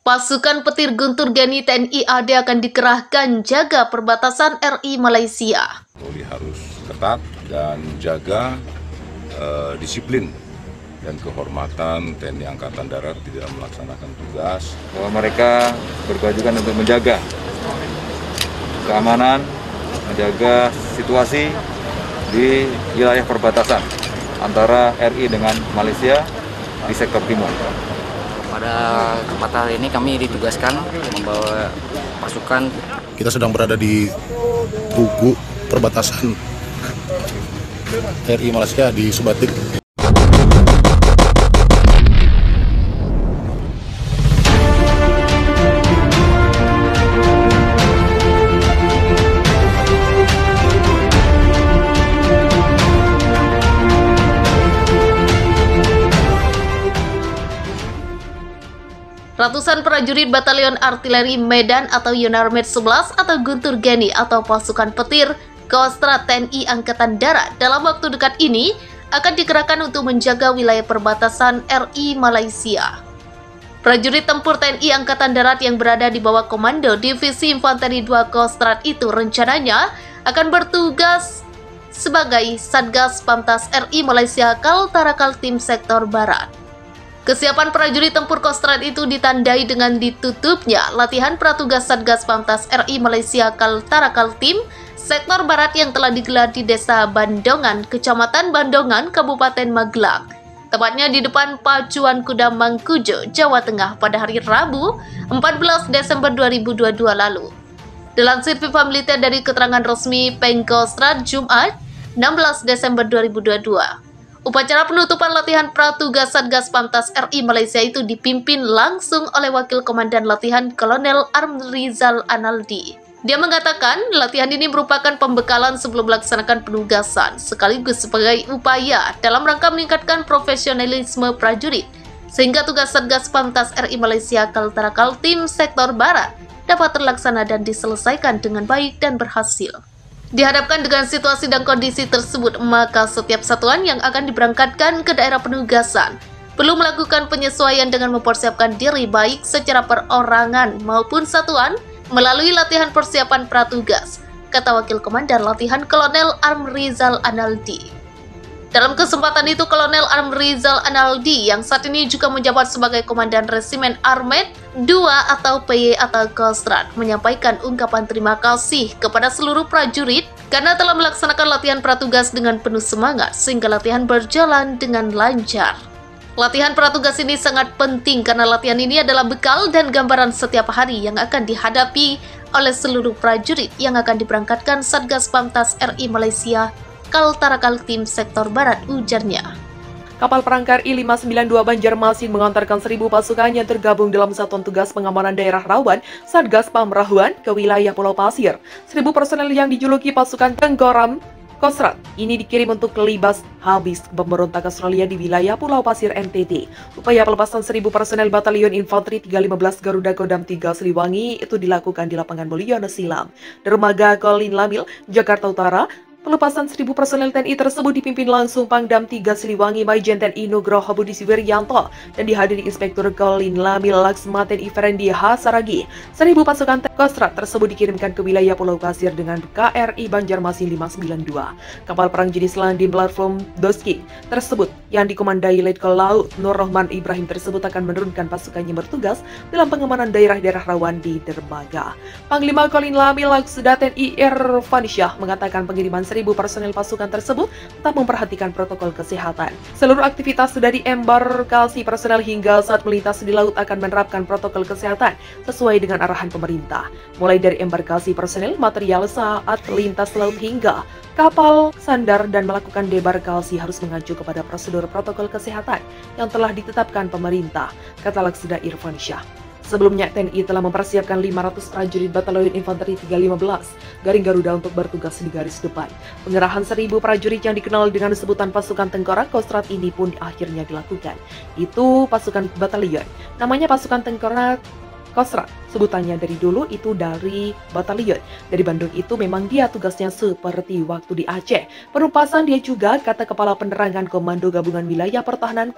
Pasukan petir Guntur Geni TNI AD akan dikerahkan jaga perbatasan RI Malaysia. Polri harus ketat dan jaga disiplin dan kehormatan TNI Angkatan Darat tidak melaksanakan tugas. Bahwa mereka berkewajiban untuk menjaga keamanan, menjaga situasi di wilayah perbatasan antara RI dengan Malaysia di sektor timur. Pada kesempatan ini kami ditugaskan membawa pasukan. Kita sedang berada di Tugu perbatasan RI Malaysia di Subatik. Ratusan prajurit Batalion Artileri Medan atau Yonarmed 11 atau Guntur Geni atau pasukan petir Kostrad TNI Angkatan Darat dalam waktu dekat ini akan dikerahkan untuk menjaga wilayah perbatasan RI Malaysia. Prajurit tempur TNI Angkatan Darat yang berada di bawah komando Divisi Infanteri 2 Kostrad itu rencananya akan bertugas sebagai Satgas Pamtas RI Malaysia Kaltara Kaltim Sektor Barat. Kesiapan prajurit tempur Kostrad itu ditandai dengan ditutupnya latihan pratugas Satgas Pamtas RI Malaysia Kaltara Kaltim Sektor Barat yang telah digelar di Desa Bandongan, Kecamatan Bandongan, Kabupaten Magelang. Tepatnya di depan Pacuan Kuda Mangkujo, Jawa Tengah pada hari Rabu 14 Desember 2022 lalu. Dilansir Viva Militer dari keterangan resmi Pengkostrad Jumat 16 Desember 2022. Upacara penutupan latihan pratugas Satgas Pamtas RI Malaysia itu dipimpin langsung oleh Wakil Komandan Latihan Kolonel Armrizal Analdi. Dia mengatakan latihan ini merupakan pembekalan sebelum melaksanakan penugasan, sekaligus sebagai upaya dalam rangka meningkatkan profesionalisme prajurit, sehingga tugas Satgas Pamtas RI Malaysia Kaltara Kaltim Sektor Barat dapat terlaksana dan diselesaikan dengan baik dan berhasil. Dihadapkan dengan situasi dan kondisi tersebut, maka setiap satuan yang akan diberangkatkan ke daerah penugasan perlu melakukan penyesuaian dengan mempersiapkan diri baik secara perorangan maupun satuan melalui latihan persiapan pratugas, kata Wakil Komandan Latihan Kolonel Armrizal Analdi. Dalam kesempatan itu, Kolonel Armrizal Analdi yang saat ini juga menjabat sebagai Komandan Resimen Armet 2 atau PY atau Kostrad menyampaikan ungkapan terima kasih kepada seluruh prajurit karena telah melaksanakan latihan pratugas dengan penuh semangat sehingga latihan berjalan dengan lancar. Latihan pratugas ini sangat penting karena latihan ini adalah bekal dan gambaran setiap hari yang akan dihadapi oleh seluruh prajurit yang akan diberangkatkan Satgas Pamtas RI Malaysia Kaltara Kaltim Sektor Barat, ujarnya. Kapal perang KRI 592 Banjarmasin mengantarkan 1.000 pasukan yang tergabung dalam Satuan Tugas Pengamanan Daerah Rawan Satgas Pamrahuan ke wilayah Pulau Pasir. 1.000 personel yang dijuluki pasukan Tengkoram Kostrad ini dikirim untuk kelibas habis pemberontak Australia di wilayah Pulau Pasir NTT. Upaya pelepasan 1.000 personel Batalion Infanteri 315 Garuda Kodam 3 Siliwangi itu dilakukan di lapangan Mulyono Silam, Dermaga Kolin Lamil, Jakarta Utara. Pelepasan 1.000 personel TNI tersebut dipimpin langsung Pangdam 3 Siliwangi Majen TNI Nugroho Budi Siwiryanto dan dihadiri Inspektur Kolin Lamil Laksma TNI Ferendi Hasaragi. 1.000 pasukan Kostrad tersebut dikirimkan ke wilayah Pulau Pasir dengan KRI Banjarmasin 592. Kapal perang jenis Landim platform Doski tersebut yang dikomandai Letkol Laut Nur Rahman Ibrahim tersebut akan menurunkan pasukannya bertugas dalam pengamanan daerah-daerah rawan di dermaga. Panglima Kolin Lamil Laksda TNI Irfansyah mengatakan pengiriman 1.000 personel pasukan tersebut tetap memperhatikan protokol kesehatan. Seluruh aktivitas sudah diembarkasi personel hingga saat melintas di laut akan menerapkan protokol kesehatan sesuai dengan arahan pemerintah. Mulai dari embarkasi personel, material saat lintas laut hingga kapal sandar dan melakukan debarkasi harus mengacu kepada prosedur protokol kesehatan yang telah ditetapkan pemerintah, kata Laksda Irfansyah. Sebelumnya, TNI telah mempersiapkan 500 prajurit Batalion Infanteri 315 Garing Garuda untuk bertugas di garis depan. Pengerahan 1.000 prajurit yang dikenal dengan sebutan pasukan Tengkorak Kostrad ini pun akhirnya dilakukan. Itu pasukan batalion. Namanya pasukan Tengkorak Kostrad. Sebutannya dari dulu itu dari batalion. Dari Bandung itu memang dia tugasnya seperti waktu di Aceh. Penumpasan dia juga, kata Kepala Penerangan Komando Gabungan Wilayah Pertahanan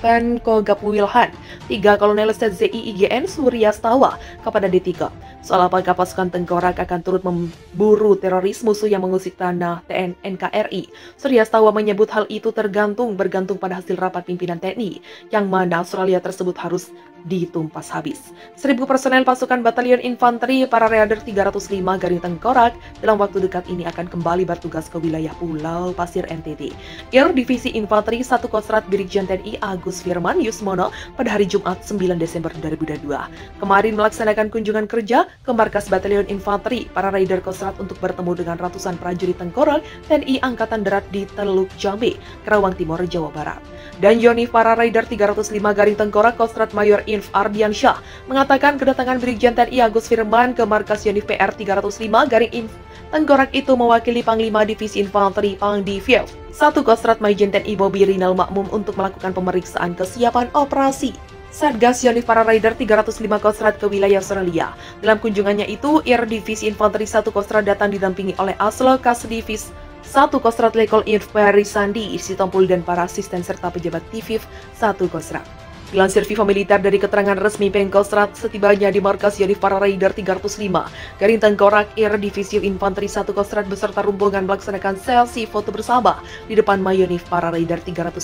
Penkogap Wilhan, 3 Kolonel ZZI-IGN Suryastawa kepada D3. Soal apakah pasukan Tengkorak akan turut memburu teroris musuh yang mengusik tanah NKRI, Suryastawa menyebut hal itu bergantung pada hasil rapat pimpinan TNI, yang mana Australia tersebut harus ditumpas habis. 1.000 personel pasukan Batalion Infanteri para Raider 305 Garing Tengkorak dalam waktu dekat ini akan kembali bertugas ke wilayah Pulau Pasir NTT. Air Divisi Infanteri 1 Kostrat Brigjen TNI Agus Firman Yusmono pada hari Jumat 9 Desember 2022 kemarin melaksanakan kunjungan kerja ke markas Batalion Infanteri para Raider Kostrat untuk bertemu dengan ratusan prajurit Tengkorak TNI Angkatan Darat di Teluk Jambe, Kerawang Timur, Jawa Barat. Dan Yonif para Raider 305 Garing Tengkorak Kostrat Mayor Inf Ardiansyah mengatakan kedatangan Brigjen TNI Agus Firman ke markas Yonif PR 305 Garing Inf Tengkorak itu mewakili Panglima Divisi Infanteri Pangdiviev 1 Kostrat Majen TNI Bobi Rinal Makmum untuk melakukan pemeriksaan kesiapan operasi Satgas Yonif para Raider 305 Kostrat ke wilayah Australia. Dalam kunjungannya itu, Air Divisi Infanteri 1 Kostrat datang didampingi oleh Aslo Kasdivis 1 Kostrat Lekol Inf Peri Sandi, Sitompul dan para asisten serta pejabat TVIV 1 Kostrat. Dilansir Viva Militer dari keterangan resmi Pengkostrat, setibanya di markas Yonif para Raider 305 Garing Tengkorak, Air Divisi Infanteri 1 Kostrat beserta rombongan melaksanakan sesi foto bersama di depan Mayonif para Raider 305.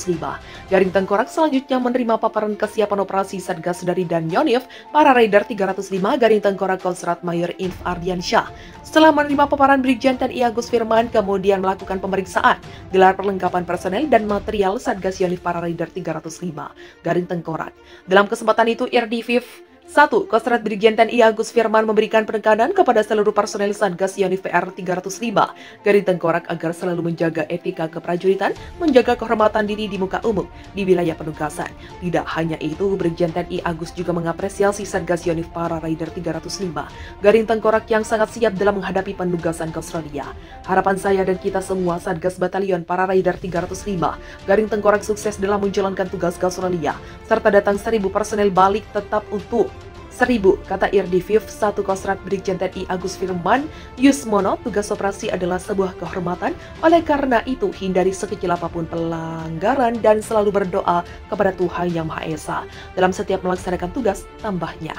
Garing Tengkorak selanjutnya menerima paparan kesiapan operasi Satgas dari dan Yonif para Raider 305 Garing Tengkorak Kostrat Mayor Inf Ardiansyah. Setelah menerima paparan Brigjen TNI Agus Firman, kemudian melakukan pemeriksaan, gelar perlengkapan personel dan material Satgas Yonif para Raider 305 Garing Tengkorak. Dalam kesempatan itu, Air Diviv 1. Kostrat Brigjen TNI Agus Firman memberikan penekanan kepada seluruh personel Satgas Yonif PR 305 Garing Tengkorak agar selalu menjaga etika keprajuritan, menjaga kehormatan diri di muka umum di wilayah penugasan. Tidak hanya itu, Brigjen TNI Agus juga mengapresiasi Satgas Yonif para Raider 305 Garing Tengkorak yang sangat siap dalam menghadapi penugasan ke Australia. Harapan saya dan kita semua Satgas Batalion para Raider 305 Garing Tengkorak sukses dalam menjalankan tugas ke Australia, serta datang 1.000 personel balik tetap untuk 1.000, kata Air Diviv 1 Kostrat Brigjen TNI Agus Firman Yusmono. Tugas operasi adalah sebuah kehormatan, oleh karena itu hindari sekecil apapun pelanggaran dan selalu berdoa kepada Tuhan Yang Maha Esa dalam setiap melaksanakan tugas, tambahnya.